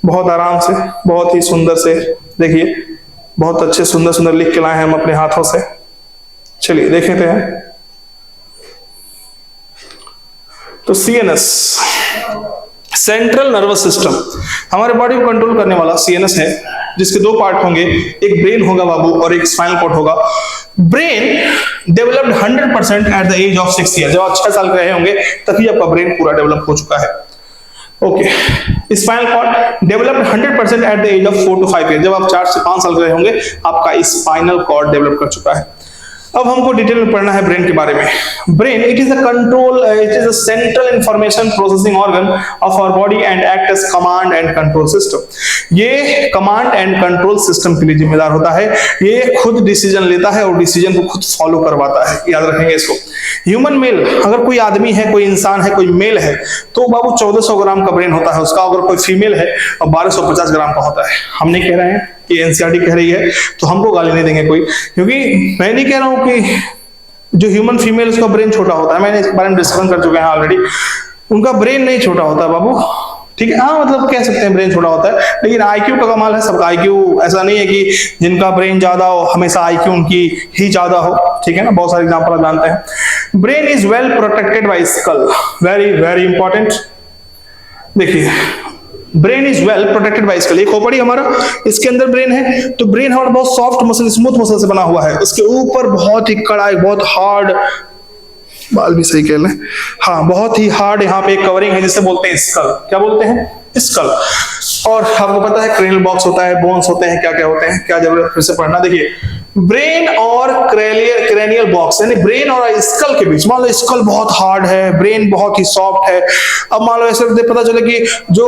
बहुत आराम से, बहुत ही सुंदर से, देखिए बहुत अच्छे सुंदर सुंदर लिख के लाए हैं हम अपने हाथों से। चलिए देख लेते हैं। तो सीएनएस, सेंट्रल नर्वस सिस्टम, हमारे बॉडी को कंट्रोल करने वाला सीएनएस है, जिसके दो पार्ट होंगे, एक ब्रेन होगा बाबू और एक स्पाइनल कॉर्ड होगा। Brain developed 100% at the age of 6 year, जब आप 6 साल के रहे होंगे तभी आपका ब्रेन पूरा डेवलप हो चुका है। Okay, spinal cord developed 100% at the age of 4 to 5 year, जब आप 4 से 5 साल के रहे होंगे आपका स्पाइनल कॉर्ड डेवलप कर चुका है। अब हमको डिटेल में पढ़ना है ब्रेन के बारे में। Brain, it is a central information processing organ of our body and act as command and control system. ये कमांड एंड कंट्रोल सिस्टम के लिए जिम्मेदार होता है। ये खुद डिसीजन लेता है और डिसीजन को खुद फॉलो करवाता है, याद रखेंगे इसको। ह्यूमन मेल, अगर कोई आदमी है, कोई इंसान है, कोई मेल है, तो बाबू 1400 ग्राम का ब्रेन होता है उसका। अगर कोई फीमेल है और 1250 ग्राम का होता है। हम नहीं कह रहे हैं कि एनसीईआरटी कह रही है तो हमको गाली नहीं देंगे कोई, क्योंकि मैं नहीं कह रहा हूं कि जो ह्यूमन फीमेल उसका ब्रेन छोटा होता है, मैंने इसके बारे में डिस्कशन कर चुके हैं ऑलरेडी। उनका ब्रेन नहीं छोटा होता है बाबू, ठीक है। हाँ, मतलब कह सकते हैं ब्रेन छोटा होता है, लेकिन आईक्यू का कमाल है सबका। आईक्यू ऐसा नहीं है कि जिनका ब्रेन ज्यादा हो हमेशा आईक्यू उनकी ही ज्यादा हो, ठीक है ना। बहुत सारे एग्जांपल आप जानते हैं। Brain is well protected by skull, very very important. देखिए, brain is well protected by skull, एक खोपड़ी हमारा, इसके अंदर ब्रेन है। तो ब्रेन हमारा बहुत सॉफ्ट मसल, स्मूथ मसल से बना हुआ है। उसके ऊपर बहुत ही कड़ा, बहुत हार्ड, बाल भी सही कह लें, हाँ, बहुत ही हार्ड यहाँ पे कवरिंग है जिसे बोलते हैं स्कल। क्या बोलते हैं? स्कल। और आपको पता है क्रेनियल बॉक्स होता है, बोन्स होते हैं, क्या क्या होते हैं, क्या जरूरत फिर से पढ़ना। देखिए, ब्रेन और क्रेनियल बॉक्स यानी ब्रेन और स्कल के बीच, मान लो स्कल बहुत हार्ड है, ब्रेन बहुत ही सॉफ्ट है। अब मान लो ऐसे पता चले कि जो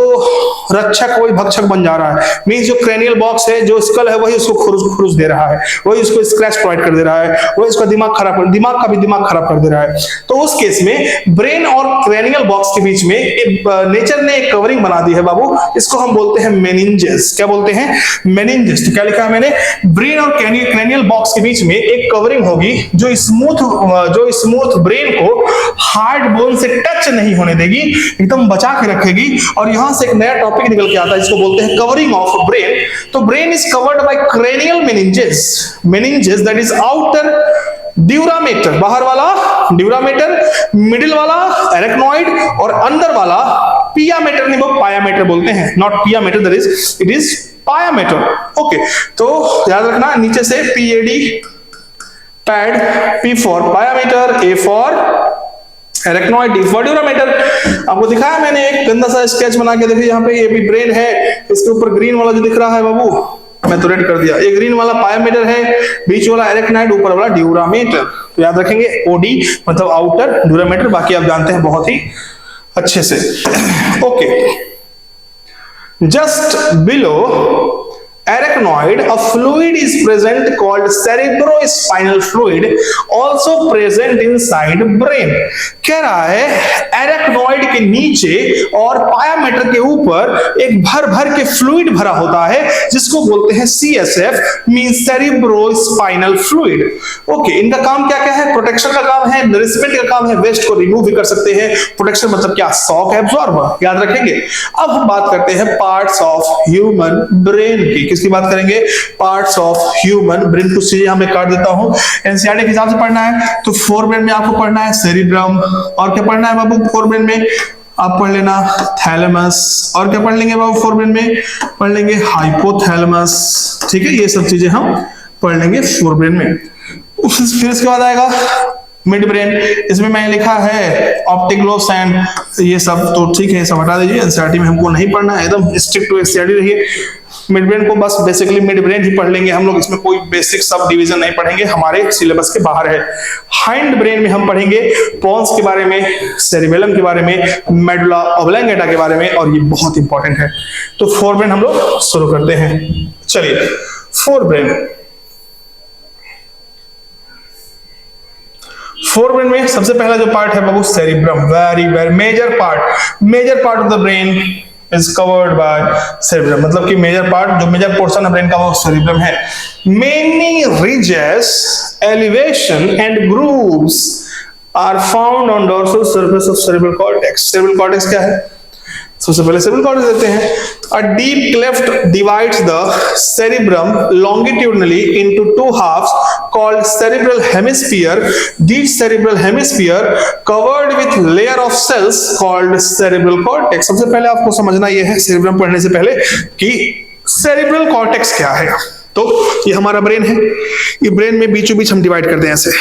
रक्षक वही भक्षक बन जा रहा है, मींस जो क्रेनियल बॉक्स है, जो स्कल है, वही उसको खुरुज दे रहा है, वही उसको स्क्रैच प्रोवाइड कर दे रहा है, वही उसका दिमाग का भी दिमाग खराब कर दे रहा है। तो उस केस में ब्रेन और क्रेनियल बॉक्स के बीच में नेचर ने एक कवरिंग बना दी है बाबू, इसको हम बोलते हैं मेनिंजेस। क्या बोलते हैं? मेनिंजेस। तो क्या लिखा है मैंने? ब्रेन और क्रेनियल बॉक्स के बीच में एक कवरिंग होगी जो स्मूथ ब्रेन को हार्ड बोन से टच नहीं होने देगी, एकदम बचा के रखेगी। और यहां से एक नया टॉपिक निकल के आता है जिसको बोलते हैं कवरिंग ऑफ ब्रेन। तो brain is covered bye cranial meninges that is outer dura mater, बाहर वाला ड्यूरामेटर, मिडिल वाला एरेक्नॉइड और अंदर वाला पियामेटर, नहीं वो पायामेटर बोलते हैं, not pia mater, that is it is pia mater. Okay, तो याद रखना नीचे से PAD pad, P for pia mater, A for arachnoid, D for dura mater. आपको दिखाया मैंने एक गंदा सा स्केच बना के, देखिए यहाँ पे ये भी ब्रेन है, इसके ऊपर ग्रीन वाला जो दिख रहा है बाबू, मैं तो रेड कर दिया, ये ग्रीन वाला पायामीटर है, बीच वाला एरेक्नॉइड, ऊपर वाला ड्यूरामीटर। तो याद रखेंगे ओडी मतलब आउटर, ड्यूरामीटर बाकी आप जानते हैं बहुत ही अच्छे से। Okay, just below arachnoid a fluid is present called cerebrospinal fluid, also present inside brain। कह रहा है एरेक्नॉइड के नीचे और पायामेटर के ऊपर एक भर के फ्लूइड भरा होता है जिसको बोलते हैं CSF, means cerebrospinal fluid। Okay, इनका काम क्या क्या है? प्रोटेक्शन का काम है, नरिशमेंट का काम है, वेस्ट को रिमूव भी कर सकते हैं। प्रोटेक्शन मतलब क्या? शॉक एब्जॉर्बर, याद रखेंगे। अब हम बात करते हैं पार्ट्स ऑफ ह्यूमन ब्रेन की। किसकी बात करेंगे? Parts of human brain. कुछ चीजें हमें काट देता हूं, एनसीईआरटी के हिसाब से पढ़ना है। तो फोरब्रेन में आपको पढ़ना है सेरिब्रम, और क्या पढ़ना है बाबू फोरब्रेन में? आप पढ़ लेना थैलेमस, और क्या पढ़ लेंगे बाबू फोरब्रेन में? पढ़ लेंगे हाइपोथैलेमस, ठीक है। ये सब चीजें हम पढ़ लेंगे फोरब्रेन में। फिर इसके बाद आएगा मिड ब्रेन, इसमें मैंने लिखा है ऑप्टिक लोब्स एंड ये सब, तो ठीक है, सब हटा दीजिए, एनसीईआरटी में हमको नहीं पढ़ना है, एकदम स्ट्रिक्ट टू एनसीईआरटी रहिए। मिड ब्रेन को बस बेसिकली मिड ब्रेन ही पढ़ लेंगे हम लोग, इसमें कोई बेसिक सब डिवीजन नहीं पढ़ेंगे, हमारे सिलेबस के बाहर है। हाइंड ब्रेन में हम पढ़ेंगे पोन्स के बारे में, सेरिबेलम के बारे में, मेडुला ऑब्लंगेटा के बारे में, और ये बहुत इंपॉर्टेंट है। तो फोर ब्रेन हम लोग शुरू करते हैं। चलिए, फोर ब्रेन में सबसे पहला जो पार्ट है बाबू cerebrum, very very major part of the brain is covered by cerebrum, मतलब कि मेजर पार्ट, जो मेजर पोर्शन है ब्रेन का वो सेरिब्रम है। Many ridges, elevation and grooves are found on dorsal surface of cerebral cortex। cerebral cortex क्या है? सबसे पहले सेरेब्रल कॉर्टेक्स देते हैं। A deep cleft divides the cerebrum longitudinally into two halves called cerebral hemisphere. This cerebral hemisphere covered with layer of cells called cerebral cortex. सबसे पहले आपको समझना यह है सेरिब्रम पढ़ने से पहले कि सेरिब्रल कॉर्टेक्स क्या है। तो ये हमारा ब्रेन है, ये ब्रेन में बीचों बीच हम डिवाइड कर दें ऐसे,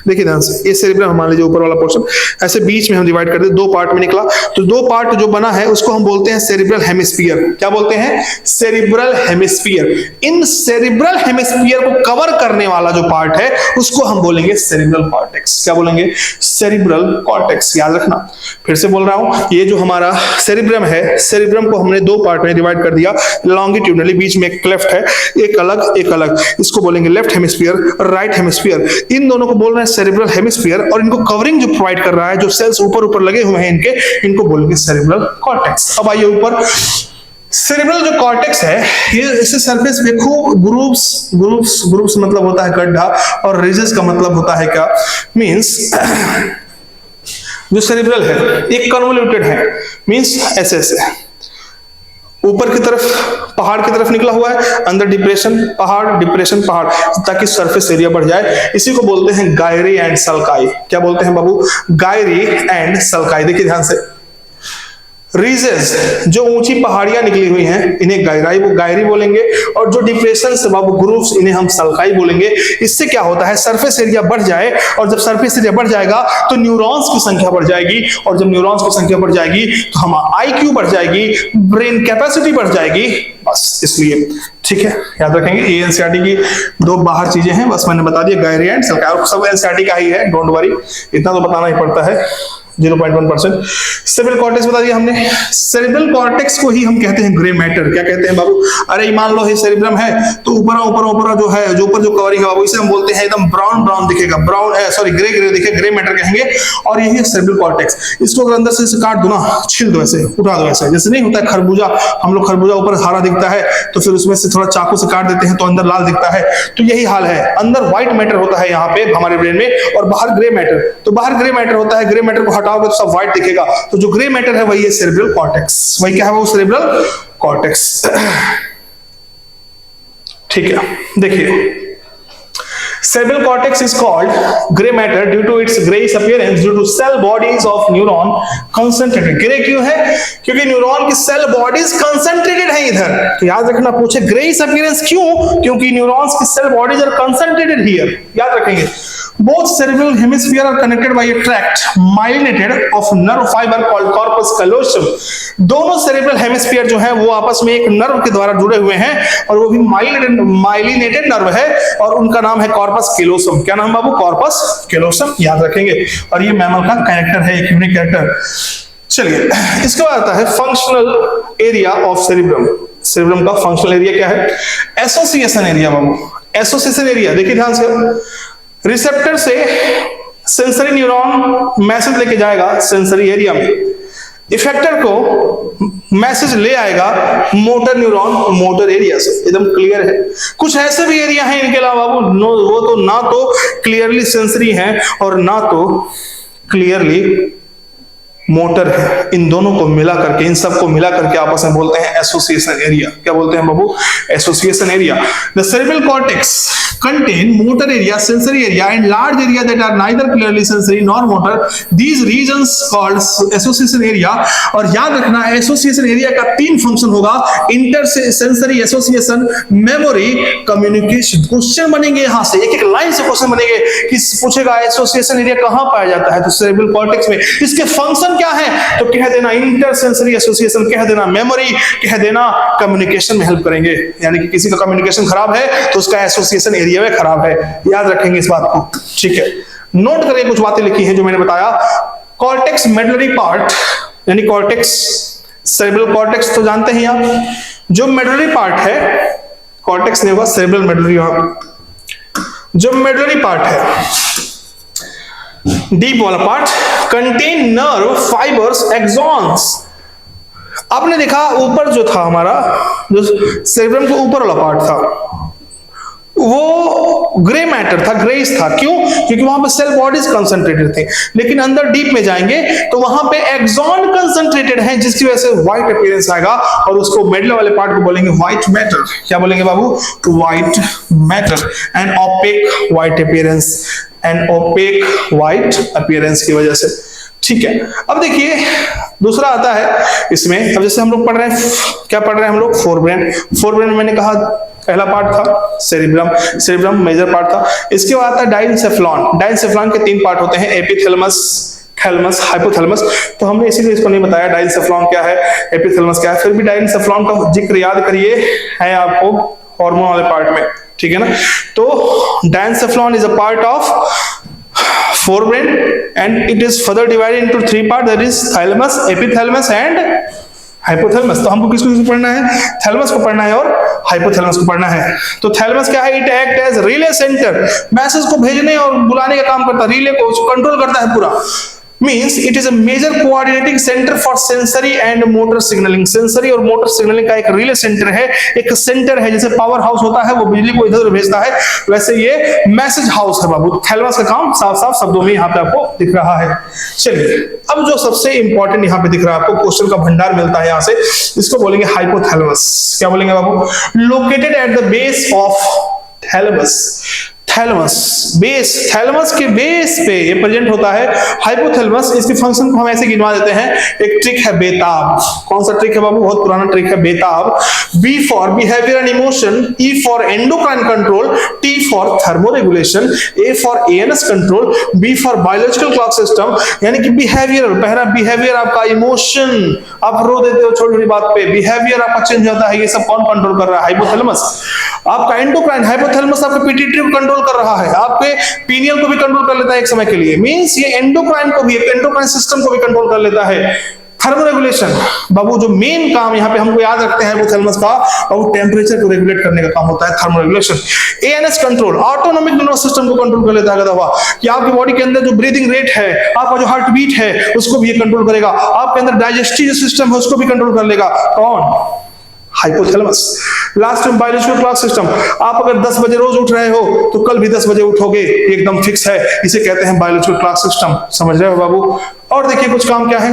देखिए ध्यान से, ये सेरिब्रम मान लीजिए ऊपर वाला पोर्शन, ऐसे बीच में हम डिवाइड कर दें, दो पार्ट में निकला, तो दो पार्ट जो बना है उसको हम बोलते हैं सेरिब्रल हेमिस्फीयर। क्या बोलते हैं? Cerebral hemisphere. इन सेरिब्रल हेमिस्फीयर को कवर करने वाला जो पार्ट है उसको हम बोलेंगे सेरिब्रल कॉर्टेक्स। क्या बोलेंगे? Cerebral cortex. याद रखना, फिर से बोल रहा हूं, ये जो हमारा सेरिब्रम है, सेरिब्रम को हमने दो पार्ट में डिवाइड कर दिया लॉन्गिट्यूडनली, बीच में एक क्लेफ्ट है, एक अलग एक अलग, इसको बोलेंगे लेफ्ट हेमिस्फीयर, राइट हेमिस्फीयर। इन दोनों को बोल रहे हैं सेरिब्रल हेमिस्फीयर, और इनको कवरिंग जो प्रोवाइड कर रहा है, जो सेल्स ऊपर ऊपर लगे हुए हैं इनके, इनको बोलेंगे सेरिब्रल कॉर्टेक्स। अब आइए ऊपर, सेरिब्रल जो कॉर्टेक्स है, ये इससे सरफेस पे खूब ग्रुप्स मतलब होता है गड्ढा, और रिजेस का मतलब होता है क्या? मींस जो सेरिब्रल है एक कन्वोल्यूटेड है, मींस ऐसे ऐसे ऊपर की तरफ पहाड़ की तरफ निकला हुआ है, अंदर डिप्रेशन पहाड़, ताकि सरफेस एरिया बढ़ जाए। इसी को बोलते हैं गायरी एंड सल्काई। क्या बोलते हैं बाबू? Gayri and sulci. देखिए ध्यान से, रीजेस जो ऊंची पहाड़ियां निकली हुई हैं इन्हें गायरी बोलेंगे, और जो डिप्रेशन से बाबू ग्रुप्स इन्हें हम सल्काई बोलेंगे। इससे क्या होता है? सरफेस एरिया बढ़ जाए, और जब सरफेस एरिया बढ़ जाएगा तो न्यूरॉन्स की संख्या बढ़ जाएगी, और जब न्यूरॉन्स की संख्या बढ़ जाएगी तो हम IQ बढ़ जाएगी, ब्रेन कैपेसिटी बढ़ जाएगी, बस इसलिए। ठीक है, याद रखेंगे, ये एनसीईआरटी की दो बाहर चीजें हैं, बस मैंने बता दिया, गायरी एंड सल्काई, और सब एनसीईआरटी का ही है, डोंट वरी, इतना तो बताना ही पड़ता है, 0.1%। सेरिब्रल कॉर्टेक्स बता दिया हमने। सेरिब्रल कॉर्टेक्स को ही हम कहते हैं ग्रे मैटर। क्या कहते हैं बाबू? अरे मान लो ये सेरिब्रम है, तो ऊपर जो है, जो ऊपर जो कवरिंग है बाबू, इसे हम बोलते हैं एकदम ब्राउन दिखेगा, ग्रे दिखे, ग्रे मैटर कहेंगे, और यही है सेरिब्रल कॉर्टेक्स। इसको अगर अंदर से काट दो ना, छील दो ऐसे, उठा दो ऐसे, जैसे नहीं होता है खरबूजा, हम लोग खरबूजा ऊपर हरा दिखता है तो फिर उसमें से थोड़ा चाकू से काट देते हैं तो अंदर लाल दिखता है, तो यही हाल है। अंदर व्हाइट मैटर होता है यहाँ पे हमारे ब्रेन में, और बाहर ग्रे मैटर। तो बाहर ग्रे मैटर होता है, ग्रे मैटर को हटाओगे तो सब व्हाइट दिखेगा, तो जो ग्रे मैटर है वही है सेरिब्रल कॉर्टेक्स। वही क्या है वो? Cerebral cortex. ठीक है, देखिए, cerebral cortex is called gray matter due to its grayish appearance due to cell bodies of neuron concentrated। Grey क्यों है? क्योंकि न्यूरॉन की सेल बॉडीज कंसंट्रेटेड है इधर। तो याद रखना, पूछे ग्रेइश अपीयरेंस क्यों? क्योंकि न्यूरॉन्स की cell bodies are concentrated here. याद रखेंगे, both cerebral hemisphere are connected by a tract myelinated of nerve fiber called corpus callosum। दोनों cerebral hemisphere जो है वो आपस में एक नर्व के द्वारा जुड़े हुए हैं, और वो भी माइलिनेटेड नर्व है, और उनका नाम है कॉर्पस कैलोसम। क्या नाम बाबू? Corpus callosum. याद रखेंगे, और ये मैमल का कैरेक्टर है, एक यूनिक कैरेक्टर। चलिए, इसके बाद आता है functional area of cerebrum. Cerebrum का फंक्शनल एरिया क्या है? एसोसिएशन एरिया बाबू। एसोसिएशन एरिया देखिए ध्यान से, रिसेप्टर से सेंसरी न्यूरॉन मैसेज लेके जाएगा सेंसरी एरिया में, इफेक्टर को मैसेज ले आएगा मोटर न्यूरॉन मोटर एरिया से। एकदम क्लियर है। कुछ ऐसे भी एरिया हैं इनके अलावा वो तो ना तो क्लियरली सेंसरी हैं और ना तो क्लियरली मोटर है। इन दोनों को मिला करके, इन सबको मिला करके आपस में बोलते हैं एसोसिएशन एरिया। क्या बोलते हैं बाबू? Association area. The cerebral cortex contain motor area, sensory area and large area that are neither clearly sensory nor motor. These regions called association area। और याद रखना, एसोसिएशन एरिया का 3 फंक्शन होगा, inter sensory association, memory, communication. Question बनेंगे यहाँ से, एक एक लाइन से क्वेश्चन बनेंगे कि पूछेगा एसोसिएशन एरिया कहाँ पाया जाता है, तो सेरिब्रल कॉर्टेक्स में। इसके फंक्शन क्या है? तो कह देना इंटर सेंसरी एसोसिएशन, कह देना मेमोरी, कह देना कम्युनिकेशन में हेल्प करेंगे। यानी कि किसी का कम्युनिकेशन खराब है तो उसका एसोसिएशन एरिया में खराब है। याद रखेंगे इस बात को। ठीक है, नोट करिए, कुछ बातें लिखी हैं जो मैंने बताया। कॉर्टेक्स मेडुलरी पार्ट, यानी कॉर्टेक्स, सेरिब्रल कॉर्टेक्स तो जानते हैं आप। जो मेडुलरी पार्ट है, कॉर्टेक्स नहीं होगा, सेरिब्रल मेडुलरी। जो मेडुलरी पार्ट है, डीप वाला part, contain nerve fibres axons. आपने देखा ऊपर जो था हमारा, जो सेरिब्रम के ऊपर वाला पार्ट था, वो ग्रे मैटर था, ग्रेस था। क्यों? क्योंकि वहां पे सेल बॉडीज कंसंट्रेटेड थे। लेकिन अंदर डीप में जाएंगे तो वहां पे एक्सॉन कंसंट्रेटेड है, जिसकी वजह से व्हाइट अपीयरेंस आएगा, और उसको मेडुला वाले पार्ट को बोलेंगे व्हाइट मैटर। क्या बोलेंगे बाबू? White matter and opaque white appearance, and opaque white appearance की वजह से। ठीक है, अब देखिए दूसरा आता है इसमें। अब जैसे हम लोग पढ़ रहे हैं, क्या पढ़ रहे हैं हम लोग? फोरब्रेन। फोरब्रेन मैंने कहा पहला पार्ट था सेरिब्रम, सेरिब्रम मेजर पार्ट था। इसके बाद आता है डाइनसेफ्लॉन। डाइनसेफ्लॉन के 3 पार्ट होते हैं, एपिथैलेमस, थैलेमस, हाइपोथैलेमस। तो हमने इसीलिए इसको नहीं बताया डाइनसेफ्लॉन क्या है, एपिथैलेमस क्या है। फिर भी डाइनसेफ्लॉन का जिक्र याद करिए, है आपको हार्मोन वाले पार्ट में, ठीक है ना। तो diencephalon is a part of forebrain and it is further divided into 3 parts, that is thalamus, epithalamus and hypothalamus। तो हमको किसको पढ़ना है? थैलेमस को पढ़ना है और हाइपोथैलेमस को पढ़ना है। तो थैलेमस क्या है? It act as relay centre, message को भेजने और बुलाने का काम करता है, रिले को कंट्रोल करता है पूरा। Means it is a major coordinating center for sensory and motor signaling। Sensory और मोटर सिग्नलिंग का एक रिले सेंटर है, एक सेंटर है। जैसे पावर हाउस होता है, वो बिजली को इधर उधर भेजता है, वैसे ये मैसेज हाउस है बाबू। थैलेमस का काम साफ साफ शब्दों में यहाँ पे आपको दिख रहा है। चलिए, अब जो सबसे इंपॉर्टेंट यहाँ पे दिख रहा है आपको, क्वेश्चन का भंडार मिलता है यहाँ से, इसको बोलेंगे हाइपोथैलेमस। क्या बोलेंगे बाबू? Located at the base of thalamus. Thalamus base, thalamus के बेस पे ये प्रेजेंट होता है हाइपोथैलेमस। इसके फंक्शन को हम ऐसे गिनवा देते हैं। एक ट्रिक है बेताब। कौन सा ट्रिक है बाबू? बहुत पुराना ट्रिक है, बेताब। B for behaviour and emotion, E for endocrine control, T for thermoregulation, A for ANS control, B for biological clock system. यानी कि बिहेवियर, पहला बिहेवियर आपका, इमोशन, आप रो देते हो छोटी छोटी बात पे, बिहेवियर आपका चेंज होता है, ये सब कौन कंट्रोल कर रहा है? हाइपोथैलेमस। आपका एंडोक्राइन, हाइपोथैलेमस आपके पिट्यूटरी को कंट्रोल कर रहा है, आपके पीनियल को भी कंट्रोल कर लेता है एक समय के लिए। मींस ये एंडोक्राइन को भी, एंडोक्राइन सिस्टम को भी कंट्रोल कर लेता है। थर्मोरेगुलेशन बाबू, जो मेन काम यहाँ पे हमको याद रखते हैं हाइपोथैलेमस का, और टेम्परेचर को रेगुलेट करने का काम होता है thermoregulation. ANS control, autonomic nervous system को कंट्रोल कर लेता है दवा, कि आपकी बॉडी के अंदर जो ब्रीदिंग रेट है, आपका जो हार्ट बीट है, उसको भी ये कंट्रोल करेगा। आपके अंदर डाइजेस्टिव सिस्टम है, उसको भी कंट्रोल कर लेगा। कौन? हाइपोथैलेमस। लास्ट में बायोलॉजिकल क्लॉक सिस्टम। आप अगर 10 बजे रोज उठ रहे हो तो कल भी 10 बजे उठोगे, एकदम फिक्स है। इसे कहते हैं बायोलॉजिकल क्लॉक सिस्टम। समझ रहे हो बाबू? और देखिए कुछ काम क्या है।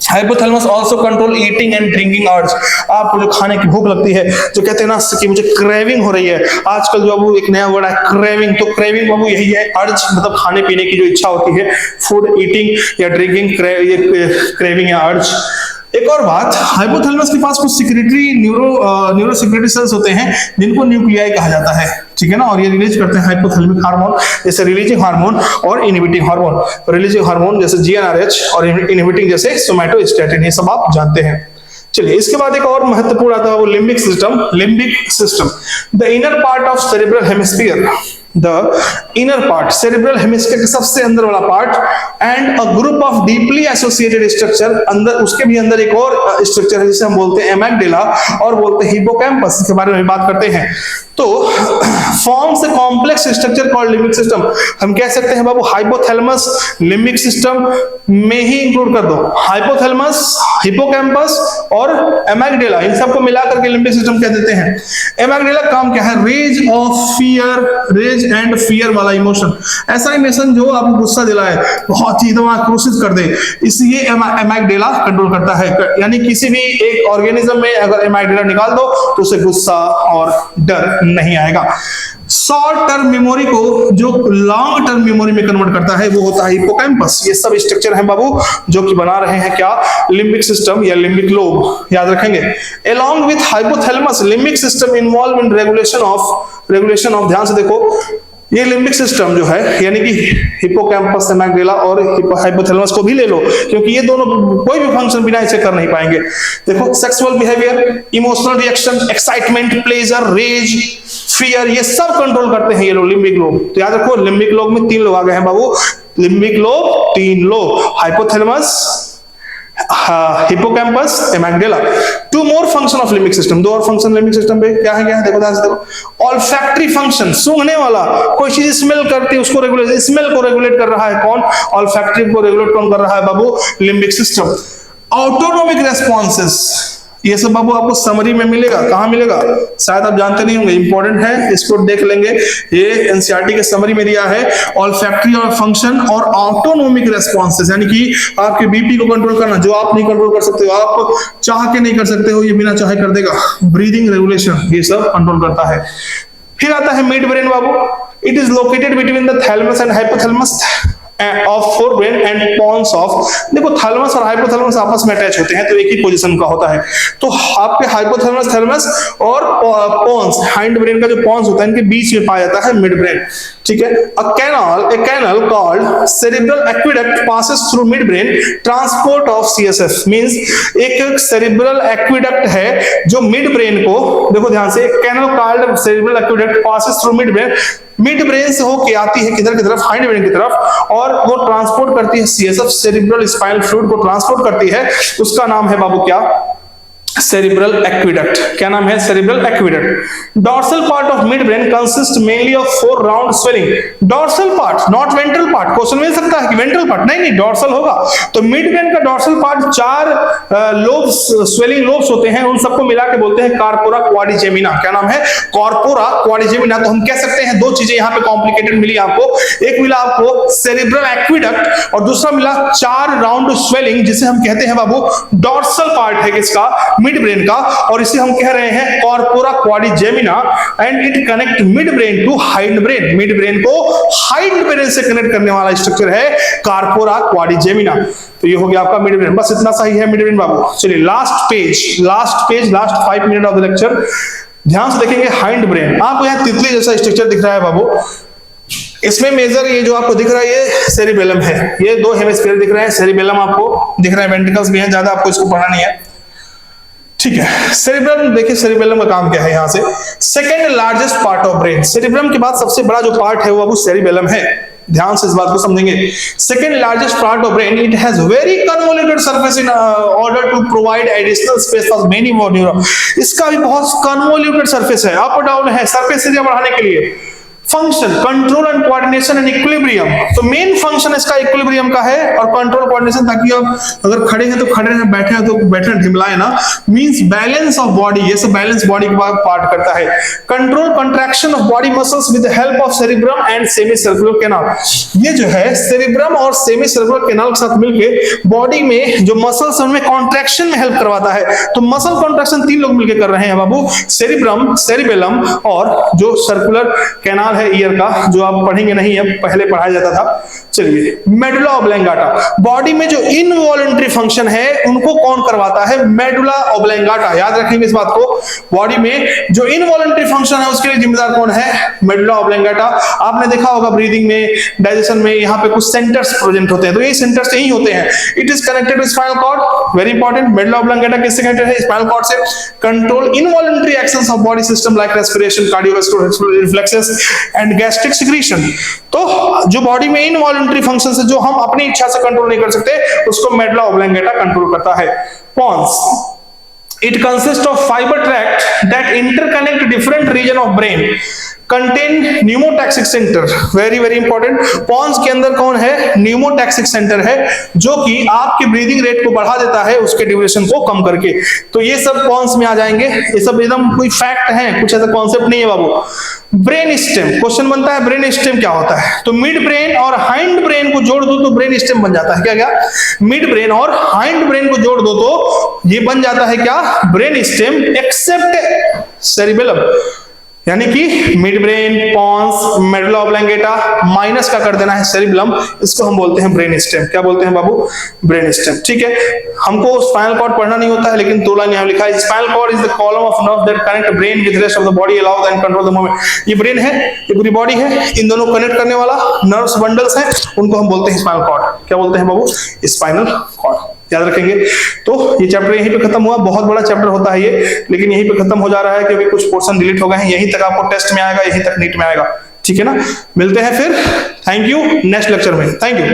Hypothalamus also control eating and drinking अर्ज। आपको जो खाने की भूख लगती है, जो कहते हैं ना कि मुझे क्रेविंग हो रही है, आजकल जो बाबू एक नया वर्ड है क्रेविंग। तो क्रेविंग बाबू यही है, अर्ज मतलब खाने पीने की जो इच्छा होती है, फूड ईटिंग या ड्रिंकिंग, क्रेविंग या अर्ज। एक और बात, हाइपोथैलेमस के पास कुछ सिक्रेटरी न्यूरो सिक्रेटरी सेल्स होते हैं, जिनको न्यूक्लियाई कहा जाता है, ठीक है ना। और ये रिलीज करते हैं हाइपोथैलेमिक हार्मोन, जैसे रिलीजिंग हार्मोन और इनहिबिटिंग हार्मोन। रिलीजिंग हार्मोन जैसे जीएनआरएच और इनहिबिटिंग जैसे सोमैटोस्टैटिन, ये सब आप जानते हैं। चलिए, इसके बाद एक और महत्वपूर्ण आता है वो limbic system. Limbic system, the inner part of cerebral hemisphere, the inner part, cerebral hemisphere के सबसे अंदर वाला part, and a group of deeply associated structure. अंदर, उसके भी अंदर एक और स्ट्रक्चर है जिसे हम बोलते हैं एमेगडेला और बोलते हैं हिपोकैम्पस। इसके बारे में बात करते हैं। तो forms a complex structure called limbic system. हम कह सकते हैं बाबू हाइपोथैलेमस लिम्बिक सिस्टम में ही इंक्लूड कर दो। हाइपोथैलेमस, हिपोकैम्पस और एमेगडेला, इन सबको मिलाकर के लिम्बिक सिस्टम कह देते हैं। एमेगडेला काम क्या है? Rage of fear, rage and fear वाला इमोशन, ऐसा इमोशन जो आपको गुस्सा दिलाए, बहुत ही एकदम आक्रोशित कर दे, इसलिए एमेगडेला कंट्रोल करता है। यानी किसी भी एक ऑर्गेनिज्म में अगर एमेगडेला निकाल दो तो उसे गुस्सा और डर नहीं आएगा। शॉर्ट टर्म मेमोरी को जो लॉन्ग टर्म मेमोरी में कन्वर्ट करता है वो होता है हिपोकैम्पस। ये सब स्ट्रक्चर है बाबू जो कि बना रहे हैं क्या? लिम्बिक सिस्टम या लिम्बिक लोब, याद रखेंगे। Along with hypothalamus, limbic system involve in regulation of, ध्यान से देखो, ये लिम्बिक सिस्टम जो है, यानी कि हिपोकैम्पस, एमेगडेला और हाइपोथैलेमस को भी ले लो, क्योंकि ये दोनों कोई भी फंक्शन बिना इसे कर नहीं पाएंगे। देखो, sexual behaviour, emotional reaction, excitement, pleasure, rage, fear, ये सब कंट्रोल करते हैं ये लोग, लिम्बिक लोब। तो याद रखो, लिम्बिक लोब में 3 लोग आ गए हैं बाबू। लिम्बिक लोब 3 लोग, hypothalamus, hippocampus, amygdala. 2 more function of limbic system, 2 और फंक्शन लिम्बिक सिस्टम पे क्या है? देखो ध्यान से देखो। ऑल्फैक्टरी फंक्शन, सूंघने वाला, कोई चीज स्मेल करती है उसको रेगुलेट, स्मेल को रेगुलेट कर रहा है कौन? ऑल्फैक्टरी को रेगुलेट कौन कर रहा है बाबू? Limbic system. ऑटोनोमिक रेस्पॉन्सेस, ये सब बाबू आपको समरी में मिलेगा। कहाँ मिलेगा शायद आप जानते नहीं होंगे, इंपॉर्टेंट है, इसको देख लेंगे। ये एनसीईआरटी के समरी में दिया है, ऑल्फैक्टरी और फंक्शन और ऑटोनोमिक रेस्पॉन्सेस, यानी कि आपके बीपी को कंट्रोल करना, जो आप नहीं कंट्रोल कर सकते हो, आप चाह के नहीं कर सकते हो, ये बिना चाहे कर देगा। ब्रीदिंग रेगुलेशन, ये सब कंट्रोल करता है। फिर आता है मिड ब्रेन बाबू। It is located between the thalamus and hypothalamus of forebrain and pons of, देखो थैलेमस और हाइपोथैलेमस आपस में अटैच होते हैं तो एक ही पोजीशन का होता है। तो आपके हाइपोथैलेमस, थैलेमस और पॉन्स, हाइंड ब्रेन का जो पॉन्स होता है, इनके बीच में पाया जाता है मिड ब्रेन, ठीक है। A canal called cerebral aqueduct passes through midbrain transport of CSF, means एक cerebral aqueduct है जो मिड ब्रेन को, देखो ध्यान से, canal called cerebral aqueduct passes through midbrain, mid brain से होके आती है किधर की तरफ, हाइंड ब्रेन की तरफ, और वो ट्रांसपोर्ट करती है CSF, सेरिब्रल स्पाइनल फ्लूइड को ट्रांसपोर्ट करती है। उसका नाम है बाबू क्या, सेरिब्रल एक्विडक्ट। क्या नाम है, cerebral aqueduct. Dorsal part of midbrain consist mainly of 4 round swelling. Dorsal part, not ventral part. Question मिल सकता है कि वेंट्रल पार्ट, नहीं डॉर्सल होगा। तो मिड ब्रेन का dorsal part 4 lobes, swelling lobes होते हैं, उन सबको मिला के बोलते हैं कॉर्पोरा क्वाड्रिजेमिना। क्या नाम है, कॉर्पोरा क्वाड्रिजेमिना। तो हम कह सकते हैं 2 चीजें यहाँ पे कॉम्प्लिकेटेड मिली आपको, एक मिला आपको सेरिब्रल एक्विडक्ट और दूसरा मिला 4 राउंड स्वेलिंग, जिसे हम कहते हैं बाबू डॉर्सल पार्ट है किसका, मिड ब्रेन का, और इसे हम कह रहे हैं corpora quadrigemina. And it connect mid brain to hind brain, mid brain को हाइंड ब्रेन से कनेक्ट करने वाला स्ट्रक्चर है कॉर्पोरा क्वाड्रिजेमिना। तो ये हो गया आपका मिड ब्रेन, बस इतना सही है मिड ब्रेन बाबू। चलिए last page, last 5 minute of the lecture, ध्यान से देखेंगे हाइंड ब्रेन। आपको यहाँ तितली जैसा स्ट्रक्चर दिख रहा है बाबू, इसमें मेजर ये जो आपको दिख रहा है ये सेरिबेलम है, ये 2 हेमिस्फीयर दिख रहे हैं, सेरिबेलम आपको दिख रहा है, वेंट्रिकल्स भी हैं, ज्यादा आपको इसको पढ़ना नहीं है, ठीक है। सेरिब्रम, देखिए सेरिबेलम का काम क्या है यहाँ से, second largest part of brain. Cerebrum के बाद सबसे बड़ा जो पार्ट है वो सेरिबेलम है, ध्यान से इस बात को समझेंगे। Second largest part of brain, it has very convoluted surface in order to provide additional space for many more neuron. इसका भी बहुत कन्वोल्यूटेड सरफेस है, अप डाउन है, सरफेस एरिया बढ़ाने के लिए। Function, control and coordination and equilibrium. तो main function इसका इक्विलिब्रियम का है और कंट्रोल कोऑर्डिनेशन, ताकि आप अगर खड़े हैं तो खड़े हैं, बैठे हैं तो बैठे ढिमलाए ना, मींस बैलेंस ऑफ बॉडी, ये सब बैलेंस बॉडी का पार्ट करता है। Control contraction of body muscles with the help of cerebrum and semi circular canal. ये जो है सेरिब्रम और सेमी सर्कुलर कैनाल के साथ मिलके बॉडी में जो मसल्स उनमें कॉन्ट्रैक्शन में हेल्प करवाता है। तो मसल कॉन्ट्रैक्शन 3 लोग मिलकर कर रहे हैं बाबू, सेरिब्रम, सेरिबेलम और जो सर्कुलर कैनाल है ईयर का, जो आप पढ़ेंगे नहीं है, पहले पढ़ाया जाता था। चलिए मेडुला ऑब्लंगाटा, बॉडी में जो इनवॉलंटरी फंक्शन है उनको कौन करवाता है, मेडुला ऑब्लंगाटा। याद रखेंगे इस बात को, बॉडी में जो इनवॉलंटरी फंक्शन है उसके लिए जिम्मेदार कौन है, मेडुला ऑब्लंगाटा। आपने देखा होगा ब्रीदिंग में, डाइजेशन में, यहाँ पे कुछ सेंटर्स प्रेजेंट होते हैं, तो ये सेंटर्स यही होते हैं। It is connected with spinal cord, very important. Medulla oblongata किससे कनेक्टेड है, स्पाइनल कॉर्ड से। Control involuntary actions of body system like respiration, cardiovascular reflexes and gastric secretion. तो जो बॉडी में इनवॉलंटरी फंक्शन है जो हम अपनी इच्छा से कंट्रोल नहीं कर सकते, उसको मेडुला ऑब्लंगाटा कंट्रोल करता है। Pons, it consists of fiber tract that interconnect different region of brain, contain pneumotaxic center, very very important। Pons के अंदर कौन है, न्यूमोटैक्सिक सेंटर है, जो कि आपके ब्रीदिंग रेट को बढ़ा देता है, उसके ड्यूरेशन को कम करके। तो ये सब पॉन्स में आ जाएंगे, ये सब एकदम कोई फैक्ट है, कुछ ऐसा कॉन्सेप्ट नहीं है बाबू। ब्रेन स्टेम, क्वेश्चन बनता है ब्रेन स्टेम क्या होता है, तो मिड ब्रेन और हाइंड ब्रेन को जोड़ दो तो ब्रेन स्टेम बन जाता है। क्या क्या, मिड ब्रेन और हाइंड ब्रेन को जोड़ दो तो ये बन जाता है क्या, ब्रेन स्टेम, एक्सेप्ट सेरिबेलम। यानी कि mid brain, pons, medulla oblongata, minus का कर देना है सेरिबेलम, इसको हम बोलते हैं ब्रेन स्टेम। क्या बोलते हैं बाबू, ब्रेन स्टेम। ठीक है, हमको स्पाइनल कॉर्ड पढ़ना नहीं होता है, लेकिन 2 लाइन यहाँ लिखा है, spinal cord is the column of nerve that connect brain with rest of the body, allow and control the movement. ये ब्रेन है, ये पूरी बॉडी है, इन दोनों कनेक्ट करने वाला नर्व्स बंडल्स हैं, उनको हम बोलते हैं स्पाइनल कॉर्ड। क्या बोलते हैं बाबू, स्पाइनल कॉर्ड। याद रखेंगे। तो ये चैप्टर यहीं पे खत्म हुआ, बहुत बड़ा चैप्टर होता है ये, लेकिन यहीं पे खत्म हो जा रहा है क्योंकि कुछ पोर्शन डिलीट हो गए हैं। यहीं तक आपको टेस्ट में आएगा, यहीं तक नीट में आएगा, ठीक है ना। मिलते हैं फिर, थैंक यू, नेक्स्ट लेक्चर में, थैंक यू।